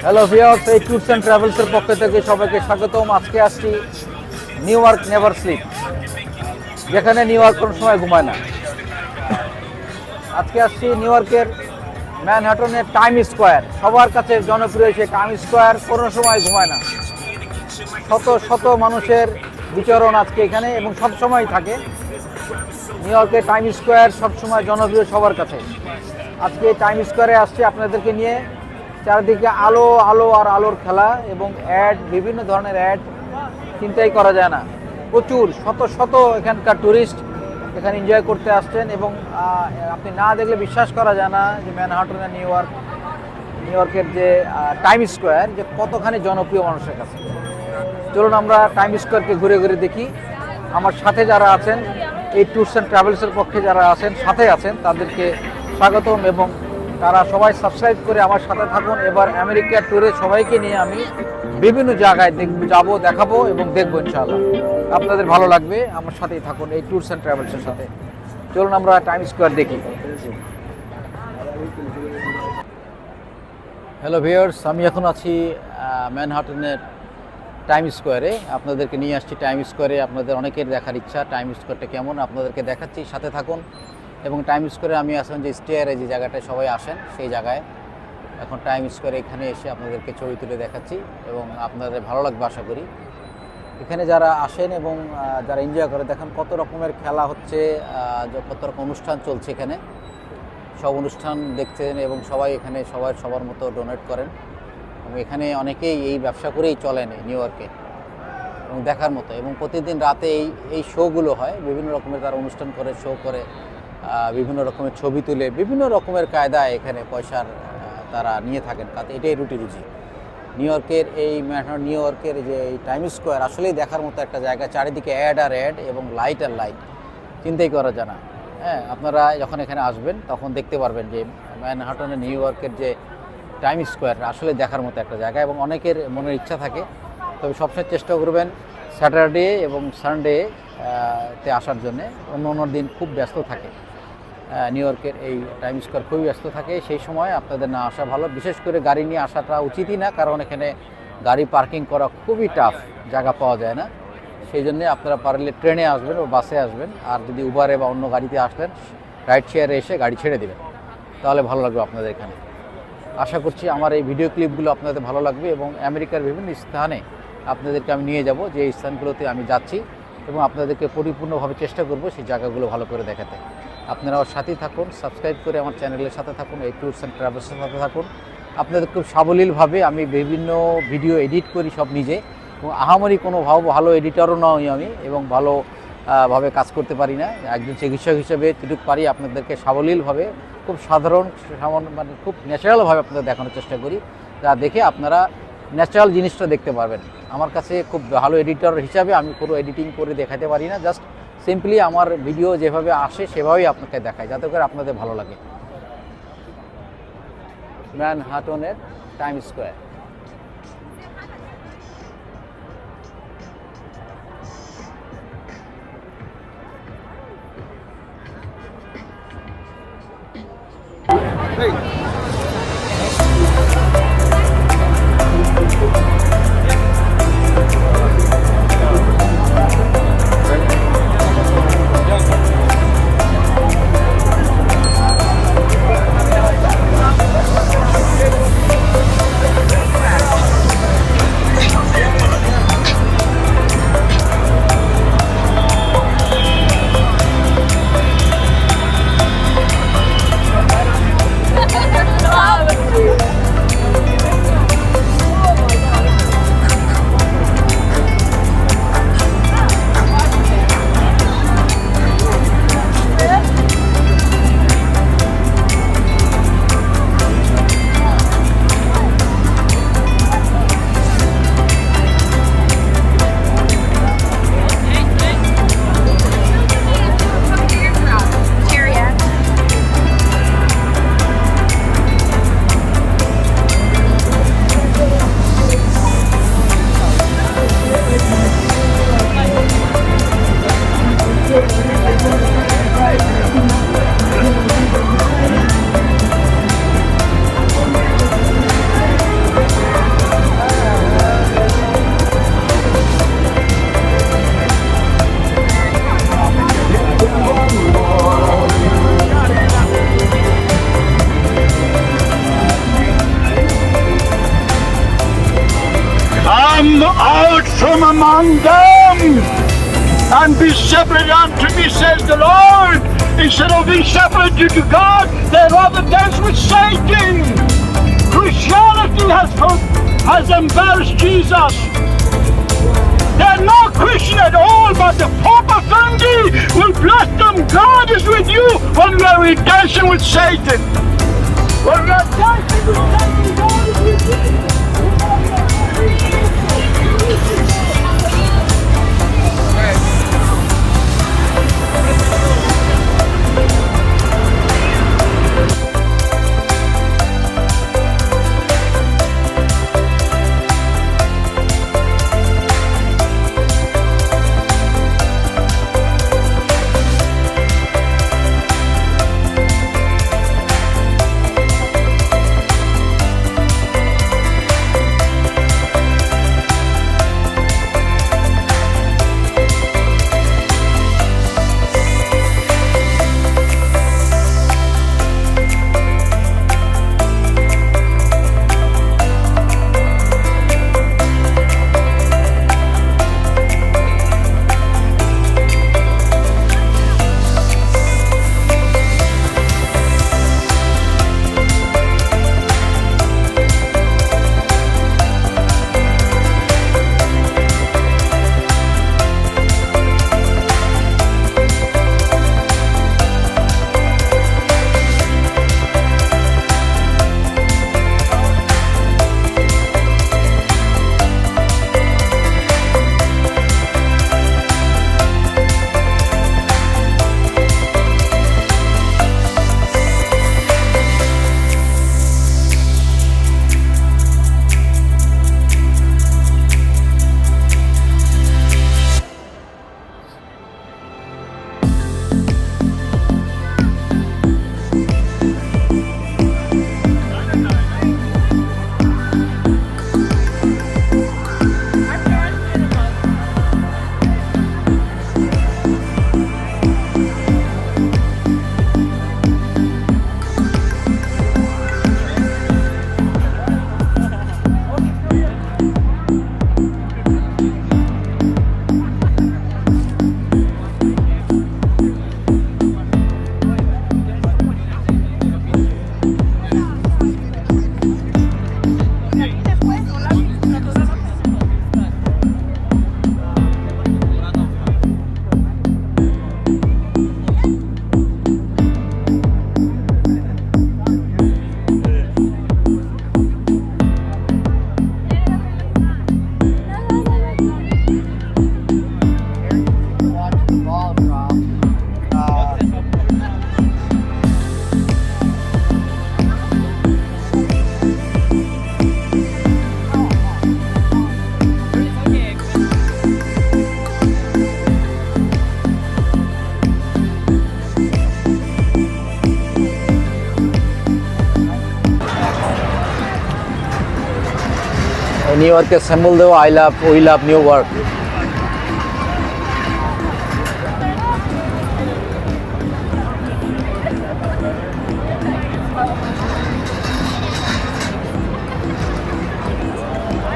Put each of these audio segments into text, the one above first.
Hello viewers, এই tours and ট্রাভেলসের পক্ষ থেকে সবাইকে স্বাগতম। আজকে আসছি নিউ ইয়র্ক নেভার স্লিপ, যেখানে নিউ ইয়র্ক কোনো সময় ঘুমায় না। আজকে আসছি নিউ ইয়র্কের ম্যানহাটনের টাইম স্কোয়ার। সবার কাছে জনপ্রিয় সেই টাইম স্কোয়ার কোনো সময় ঘুমায় না। শত শত মানুষের বিচরণ আজকে এখানে এবং সবসময় থাকে। নিউ ইয়র্কের টাইম স্কোয়ার সবসময় জনপ্রিয় সবার কাছে। আজকে টাইম স্কোয়ারে আসছি আপনাদেরকে নিয়ে। চারিদিকে আলো আলো আর আলোর খেলা এবং অ্যাড, বিভিন্ন ধরনের অ্যাড চিন্তাই করা যায় না। প্রচুর শত শত এখানকার ট্যুরিস্ট এখানে এনজয় করতে আসছেন এবং আপনি না দেখলে বিশ্বাস করা যায় না যে ম্যানহাটনের নিউ ইয়র্কের যে টাইম স্কোয়ার যে কতখানি জনপ্রিয় মানুষের কাছে। চলুন আমরা টাইম স্কোয়ারকে ঘুরে ঘুরে দেখি। আমার সাথে যারা আছেন, এই ট্যুরস অ্যান্ড ট্রাভেলসের পক্ষে যারা আছেন, সাথে আছেন, তাদেরকে স্বাগতম এবং তারা সবাই সাবস্ক্রাইব করে আমার সাথে থাকুন। এবার আমেরিকার ট্যুরে সবাইকে নিয়ে আমি বিভিন্ন জায়গায় যাবো, দেখাবো এবং দেখবো ইনশাআল্লাহ। আপনাদের ভালো লাগবে, আমার সাথেই থাকুন এই ট্যুরস অ্যান্ড ট্রাভেলসের সাথে। চলুন আমরা টাইম স্কোয়ার দেখি। হ্যালো ভিউয়ার্স, আমি এখন আছি ম্যানহাটনের টাইম স্কোয়ারে। আপনাদেরকে নিয়ে আসছি টাইম স্কোয়ারে। আপনাদের অনেকের দেখার ইচ্ছা টাইম স্কোয়ারটা কেমন, আপনাদেরকে দেখাচ্ছি, সাথে থাকুন। এবং টাইম স্কোয়ারে আমি আসলাম যে স্টেয়ারে, যে জায়গাটায় সবাই আসেন সেই জায়গায়। এখন টাইম স্কোয়ারে এখানে এসে আপনাদেরকে ছবি তুলে দেখাচ্ছি এবং আপনাদের ভালো লাগবে আশা করি। এখানে যারা আসেন এবং যারা এনজয় করে, দেখেন কত রকমের খেলা হচ্ছে, কত রকম অনুষ্ঠান চলছে এখানে। সব অনুষ্ঠান দেখছেন এবং সবাই এখানে সবার মতো ডোনেট করেন এবং এখানে অনেকেই এই ব্যবসা করেই চলেন নিউ ইয়র্কে এবং দেখার মতো। এবং প্রতিদিন রাতে এই শোগুলো হয়, বিভিন্ন রকমের তারা অনুষ্ঠান করে, শো করে, বিভিন্ন রকমের ছবি তুলে, বিভিন্ন রকমের কায়দায় এখানে পয়সার তারা নিয়ে থাকেন। কাতে এটাই রুটি রুজি। নিউ ইয়র্কের যে এই টাইম স্কোয়ার আসলেই দেখার মতো একটা জায়গা। চারিদিকে অ্যাড আর অ্যাড এবং লাইট আর লাইট, চিন্তাই করা যায় না। হ্যাঁ, আপনারা যখন এখানে আসবেন তখন দেখতে পারবেন যে ম্যানহাটনের নিউ ইয়র্কের যে টাইম স্কোয়ার আসলে দেখার মতো একটা জায়গা এবং অনেকের মনের ইচ্ছা থাকে। তবে সবসময় চেষ্টা করবেন স্যাটারডে এবং সানডেতে আসার জন্যে। অন্য দিন খুব ব্যস্ত থাকে নিউ ইয়র্কের এই টাইম স্কোয়ার, খুবই ব্যস্ত থাকে। সেই সময় আপনাদের না আসা ভালো। বিশেষ করে গাড়ি নিয়ে আসাটা উচিতই না, কারণ এখানে গাড়ি পার্কিং করা খুবই টাফ, জায়গা পাওয়া যায় না। সেই জন্যে আপনারা পারলে ট্রেনে আসবেন ও বাসে আসবেন। আর যদি উবারে বা অন্য গাড়িতে আসলেন, রাইড শেয়ারে এসে গাড়ি ছেড়ে দেবেন, তাহলে ভালো লাগবে আপনাদের এখানে। আশা করছি আমার এই ভিডিও ক্লিপগুলো আপনাদের ভালো লাগবে এবং আমেরিকার বিভিন্ন স্থানে আপনাদেরকে আমি নিয়ে যাব, যে স্থানগুলোতে আমি যাচ্ছি, এবং আপনাদেরকে পরিপূর্ণভাবে চেষ্টা করব সেই জায়গাগুলো ভালো করে দেখাতে। আপনারাও সাথেই থাকুন, সাবস্ক্রাইব করে আমার চ্যানেলের সাথে থাকুন, এই ট্যুরস অ্যান্ড ট্রাভেলসের সাথে থাকুন। আপনাদের খুব সাবলীলভাবে আমি বিভিন্ন ভিডিও এডিট করি সব নিজে, এবং আহামরি কোনো ভালো এডিটরও নই আমি, এবং ভাবে কাজ করতে পারি না। একজন চিকিৎসক হিসেবে যেটুকু পারি আপনাদেরকে সাবলীলভাবে, খুব সাধারণ, মানে খুব ন্যাচারালভাবে আপনাদের দেখানোর চেষ্টা করি, যা দেখে আপনারা ন্যাচারাল জিনিসটা দেখতে পারবেন। আমার কাছে খুব ভালো এডিটর হিসাবে আমি পুরো এডিটিং করে দেখাতে পারি না, জাস্ট সিম্পলি আমার ভিডিও যেভাবে আসে সেভাবেই আপনাকে দেখাই, যাতে করে আপনাদের ভালো লাগে। ম্যানহাটনের Time Square. out from among them and be separate unto me, says the Lord. Instead of being separated to God, they rather dance with Satan. Christianity has embarrassed Jesus. They're not Christian at all, but the Papa Fendi will bless them. God is with you when we are dancing with Satan. When we are dancing with Satan, God is with you. New ইয়র্কের symbol দেওয়া we love new York.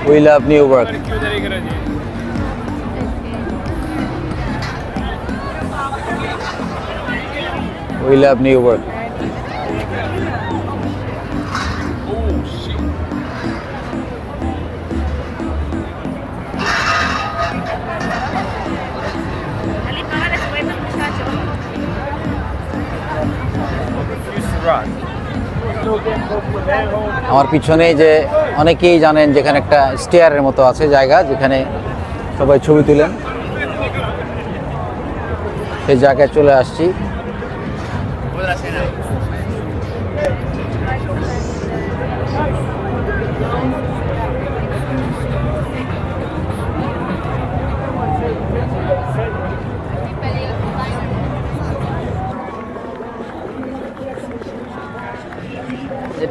We love New York. We love New York. আমার পিছনে যে অনেকেই জানেন যেখানে একটা স্টেয়ারের মতো আছে জায়গা যেখানে সবাই ছবি তুলেন, সেই জায়গায় চলে আসছি।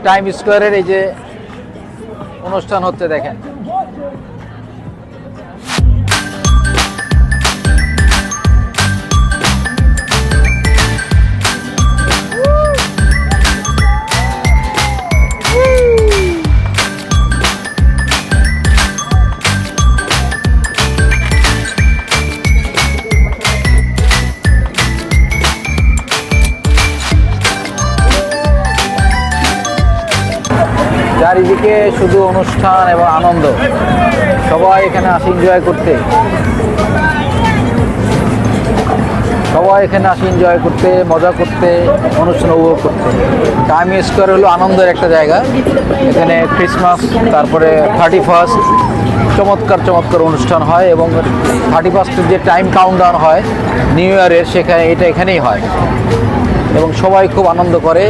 টাইম স্কোয়ারের এই যে অনুষ্ঠান হচ্ছে দেখেন, চারিদিকে শুধু অনুষ্ঠান এবং আনন্দ, সবাই এখানে আসে এনজয় করতে, সবাই এখানে আসে এনজয় করতে, মজা করতে, অনুষ্ঠান উপভোগ করতে। টাইম স্কোয়ার হলো আনন্দের একটা জায়গা। এখানে ক্রিসমাস, তারপরে 31st চমৎকার চমৎকার অনুষ্ঠান হয়, এবং 31st যে টাইম কাউন্টডাউন হয় নিউ ইয়ারের, সেখানে এখানেই হয় এবং সবাই খুব আনন্দ করে।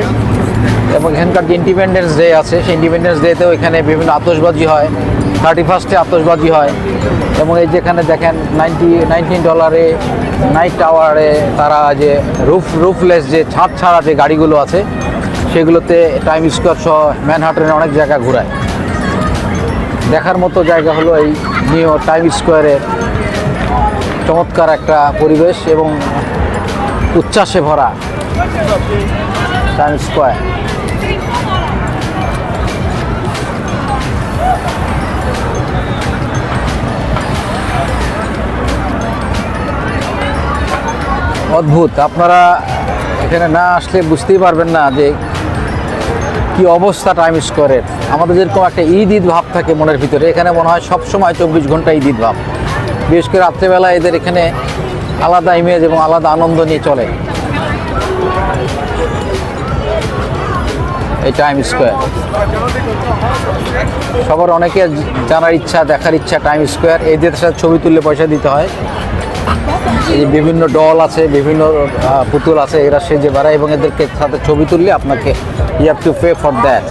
এবং এখানকার যে ইন্ডিপেন্ডেন্স ডে আছে, সেই ইন্ডিপেন্ডেন্স ডেতেও এখানে বিভিন্ন আতশবাজি হয়, 31st আতশবাজি হয়। এবং এই যেখানে দেখেন $19 নাইট টাওয়ারে তারা যে রুফলেস যে ছাদ ছাড়া যে গাড়িগুলো আছে, সেগুলোতে টাইম স্কোয়ার সহ ম্যানহাটনের অনেক জায়গা ঘোরায়। দেখার মতো জায়গা হলো এই নিউ টাইম স্কোয়ারের চমৎকার একটা পরিবেশ এবং উচ্ছ্বাসে ভরা টাইম স্কোয়ার। অদ্ভুত, আপনারা এখানে না আসলে বুঝতেই পারবেন না যে কি অবস্থা টাইম স্কোয়ারের। আমাদের যেরকম একটা ঈদ ভাব থাকে মনের ভিতরে, এখানে মনে হয় সবসময় 24 ঘন্টা ঈদ ভাব। বিশেষ করে রাত্রেবেলা এদের এখানে আলাদা ইমেজ এবং আলাদা আনন্দ নিয়ে চলে এই টাইম স্কোয়ার। সবার অনেকে জানার ইচ্ছা, দেখার ইচ্ছা টাইম স্কোয়ার। এদের সাথে ছবি তুললে পয়সা দিতে হয়। এই যে বিভিন্ন ডল আছে, বিভিন্ন পুতুল আছে, এরা সেজে বেড়ায় এবং এদেরকে সাথে ছবি তুললে আপনাকে you have to pay for that.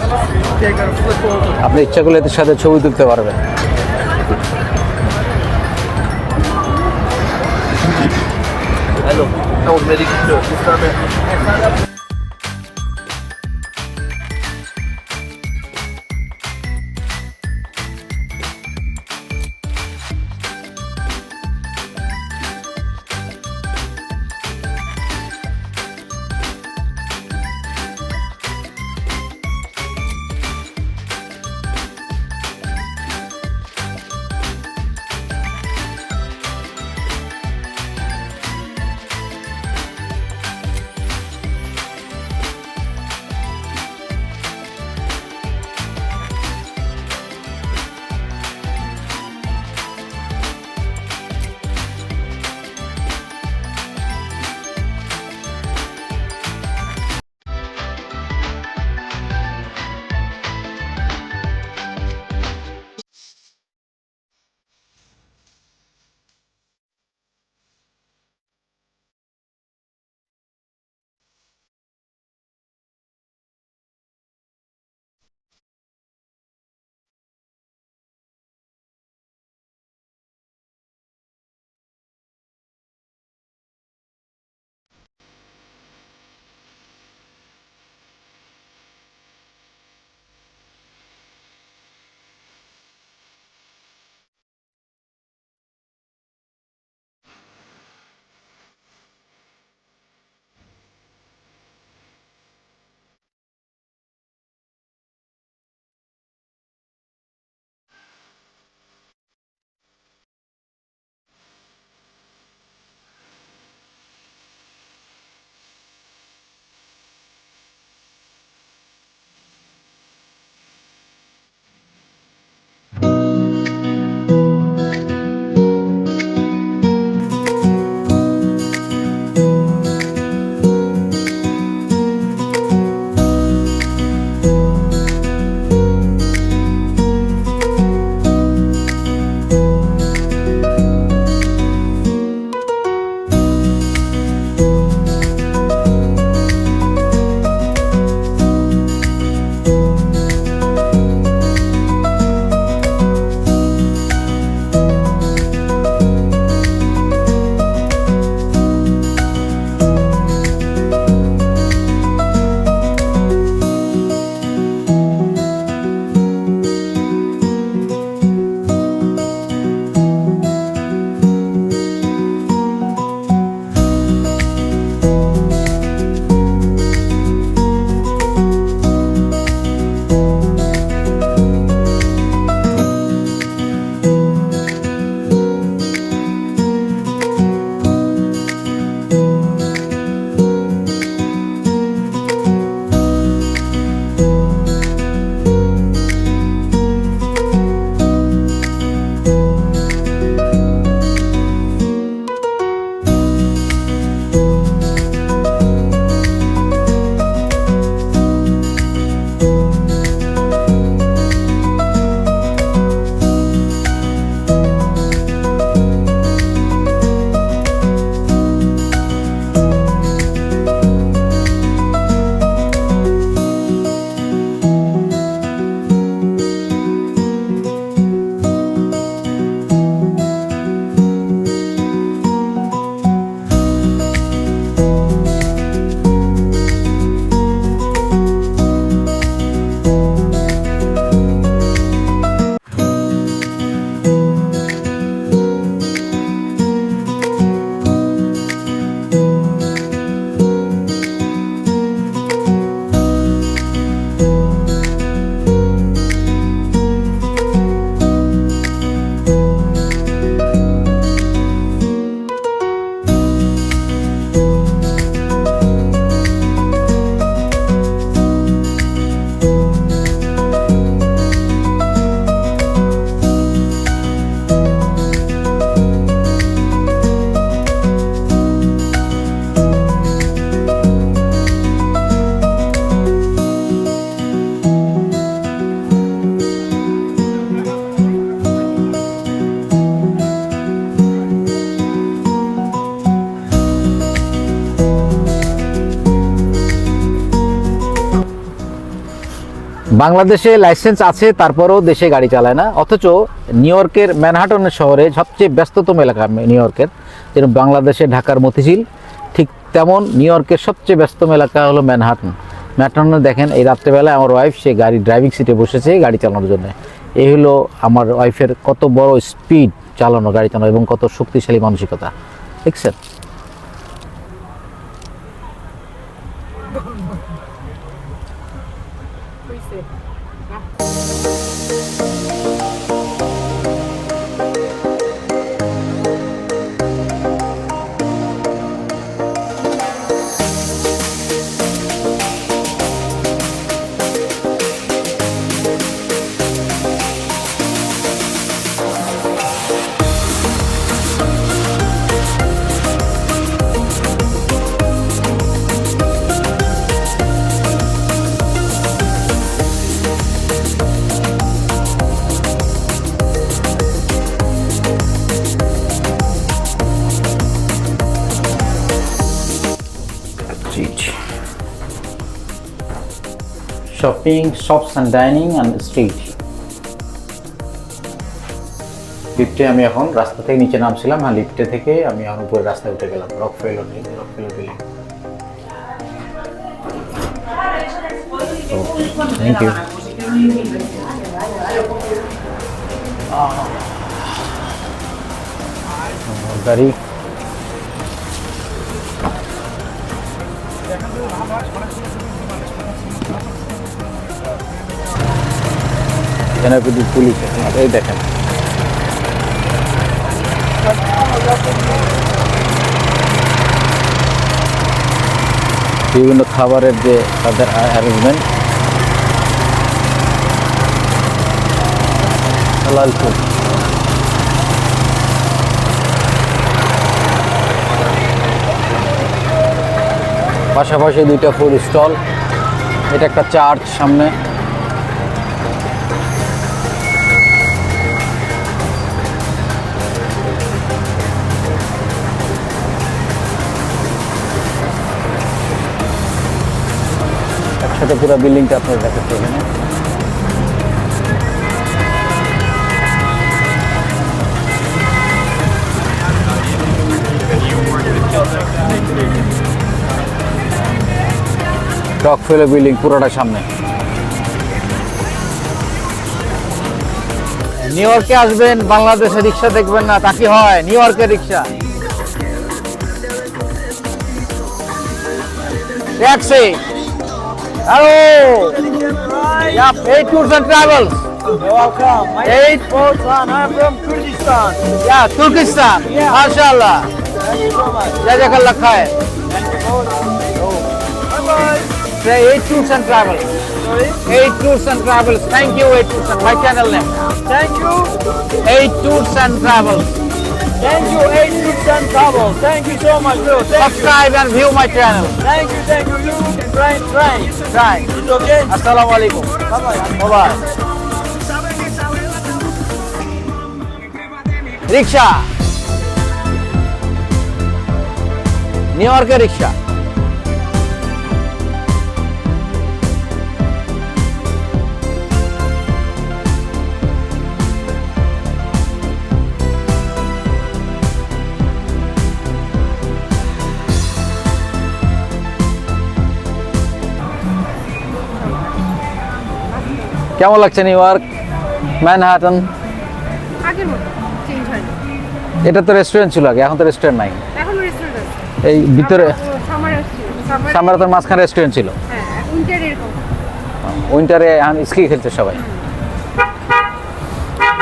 আপনি ইচ্ছা করলে এদের সাথে ছবি তুলতে পারবেন। Hello, that was very good. বাংলাদেশে লাইসেন্স আছে, তারপরেও দেশে গাড়ি চালায় না। অথচ নিউ ইয়র্কের ম্যানহাটনের শহরে সবচেয়ে ব্যস্ততম এলাকা নিউ ইয়র্কের, যেরকম বাংলাদেশে ঢাকার মতিঝিল, ঠিক তেমন নিউ ইয়র্কের সবচেয়ে ব্যস্ততম এলাকা হলো ম্যানহাটন। ম্যানহাটনে দেখেন এই রাত্রেবেলায় আমার ওয়াইফ সে গাড়ি ড্রাইভিং সিটে বসেছে গাড়ি চালানোর জন্য। এই হলো আমার ওয়াইফের কত বড় স্পিড চালানো, গাড়ি চালানো, এবং কত শক্তিশালী মানসিকতা, দেখছেন? Shopping, shops and dining and street. লিফটে আমি এখন রাস্তা থেকে নিচে নামছিলাম, হ্যাঁ লিফটে থেকে আমি এখন উপরে রাস্তায় উঠে গেলাম। Rockefeller building. Thank you. গাড়ি এনআরপিডি পুলিশ, এই দেখেন বিভিন্ন খাবারের যে তাদের অ্যারেঞ্জমেন্ট, হালাল ফুড। পাশাপাশি দুইটা ফুড স্টল, এটা একটা চার্চ সামনে। একসাথে পুরো বিল্ডিংটা আপনার দেখাচ্ছে এখানে। রকফেলার বিল্ডিং পুরোটা সামনে। নিউ ইয়র্কে আসবেন, বাংলাদেশে রিক্সা দেখবেন না, তা কি হয়? নিউ ইয়র্কের রিক্সা, taxi. Hello. Yeah, 8 Tours and Travels. Welcome. My name is Bozan. I'm from Kurdistan. Yeah, Turkistan. Yeah. MashaAllah. Thank you so much. Jazakallah khair. Thank you both. Bye-bye. Say 8 Tours and Travels. Sorry? 8 Tours and Travels. Thank you, 8 Tours and my channel name. Thank you. 8 Tours and Travels. Thank you, 8 Tours and Travel. Thank you so much, bro. Thank you. Subscribe and view my channel. Thank you, thank you. You try. Try. It's okay? Assalamu alaikum. Bye-bye. Bye-bye. Rickshaw, new ইয়র্কের রিক্সা। কেমন লাগছে new York, Manhattan? আগের মতো change হয়নি। এটা তো restaurant ছিল আগে, এখন তো রেস্টুরেন্ট নাই। এখন রেস্টুরেন্ট আছে। এই ভিতরে সামার আসছে, সামারে তো মাঝখানে রেস্টুরেন্ট ছিল। হ্যাঁ, উইন্টার এরকম। উইন্টারে এখন স্কি খেলছে সবাই।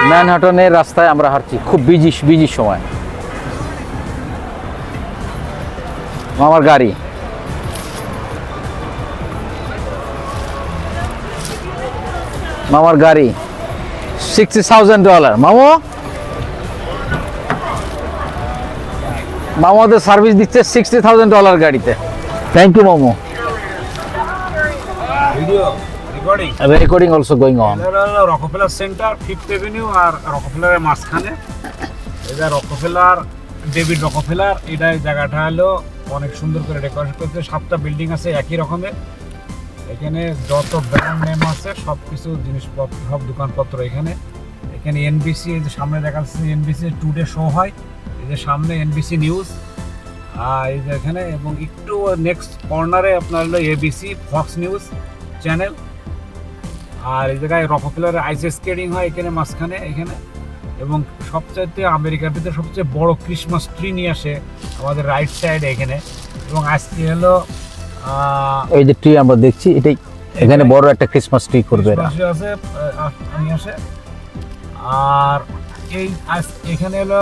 ম্যানহাটনের রাস্তায় আমরা হাঁটছি, খুব বিজি সময়। আমার গাড়ি, মামার গাড়ি, $60,000। মামাদের সার্ভিস দিচ্ছে $60,000 গাড়িতে। থ্যাংক ইউ মামু। Video recording. Recording also going on. Rockefeller center, 5th avenue আর রকফেলারের মাঝখানে। এটা রকফেলার, ডেভিড রকফেলার। এটা জায়গাটা হলো অনেক সুন্দর করে ডেকোরেশন করতে, 7টা বিল্ডিং আছে একই রকমের। এখানে যত ব্র্যান্ড নেম আছে সব কিছু জিনিসপত্র, সব দোকানপত্র এখানে। এখানে এনবিসি, এই যে সামনে দেখা যাচ্ছে এনবিসি টুডে শো হয়, এই যে সামনে এনবিসি নিউজ, এই যে এখানে, এবং একটু নেক্সট কর্নারে আপনার হলো এবিসি ফক্স নিউজ চ্যানেল। আর এই জায়গায় রকফেলারের আইস স্কেটিং হয় এখানে মাঝখানে এখানে। এবং সবচাইতে আমেরিকার ভিতরে সবচেয়ে বড় ক্রিসমাস ট্রি নিয়ে আসে আমাদের রাইট সাইডে এখানে। এবং আজকে হলো এই যে ট্রি আমরা দেখছি, এটাই এখানে বড় একটা ক্রিসমাস ট্রি করবে এরা। ক্রিসমাস আছে নিয়ে আসে। আর এই এখানে হলো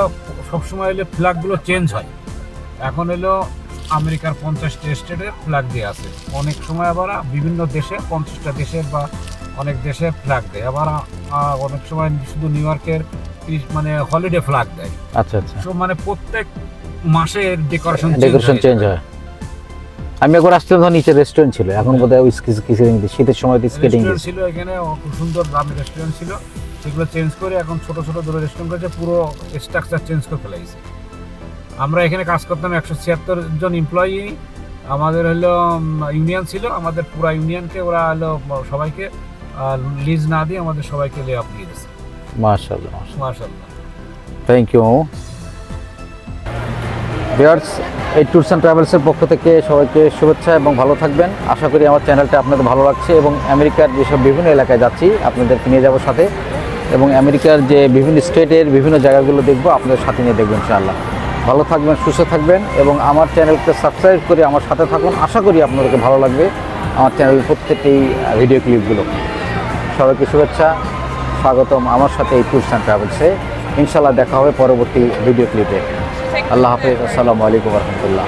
সবসময় হলো ফ্ল্যাগগুলো চেঞ্জ হয়। এখন হলো আমেরিকার 50টা স্টেটের ফ্ল্যাগ দিয়ে আছে। অনেক সময় আবার বিভিন্ন দেশে 50টা দেশের বা অনেক দেশের ফ্ল্যাগ দেয়। আবার অনেক সময় শুধু নিউ ইয়র্কের মানে হলিডে ফ্ল্যাগ দেয়। আচ্ছা আচ্ছা, সো মানে প্রত্যেক মাসের ডেকোরেশন চেঞ্জ হয়। আমি একবার আসছিলাম তখন নিচে রেস্টুরেন্ট ছিল, এখন বোধহয় ওই শীতের সময় স্কেটিং ছিল এখানে, খুব সুন্দর দামি রেস্টুরেন্ট ছিল, সেগুলো চেঞ্জ করে এখন ছোট ছোট দুটো রেস্টুরেন্ট করেছে, পুরো স্ট্রাকচার চেঞ্জ করে ফেলাইছে। আমরা এখানে কাজ করতাম 176 জন এমপ্লয়ি। আমাদের হলো ইউনিয়ন ছিল, আমাদের পুরো ইউনিয়নকে ওরা হলো সবাইকে লিজ না দিয়ে আমাদের সবাইকে লে অফ দিয়ে দিয়েছে। মাশাআল্লাহ, মাশাআল্লাহ, থ্যাংক ইউ। ভিউয়ার্স, এই ট্যুরস অ্যান্ড ট্রাভেলসের পক্ষ থেকে সবাইকে শুভেচ্ছা এবং ভালো থাকবেন। আশা করি আমার চ্যানেলটা আপনাদের ভালো লাগছে এবং আমেরিকার যেসব বিভিন্ন এলাকায় যাচ্ছি আপনাদেরকে নিয়ে যাবো সাথে, এবং আমেরিকার যে বিভিন্ন স্টেটের বিভিন্ন জায়গাগুলো দেখবো আপনাদের সাথে নিয়ে দেখবেন ইনশাআল্লাহ। ভালো থাকবেন, সুস্থ থাকবেন এবং আমার চ্যানেলকে সাবস্ক্রাইব করে আমার সাথে থাকুন। আশা করি আপনাদেরকে ভালো লাগবে আমার চ্যানেলের প্রত্যেকটি ভিডিও ক্লিপগুলো। সবাইকে শুভেচ্ছা, স্বাগতম আমার সাথে এই ট্যুরস অ্যান্ড ট্রাভেলসে। ইনশাআল্লাহ দেখা হবে পরবর্তী ভিডিও ক্লিপে। আল্লাহ হাফেজ, আসসালামু আলাইকুম রহমতুল্লাহ।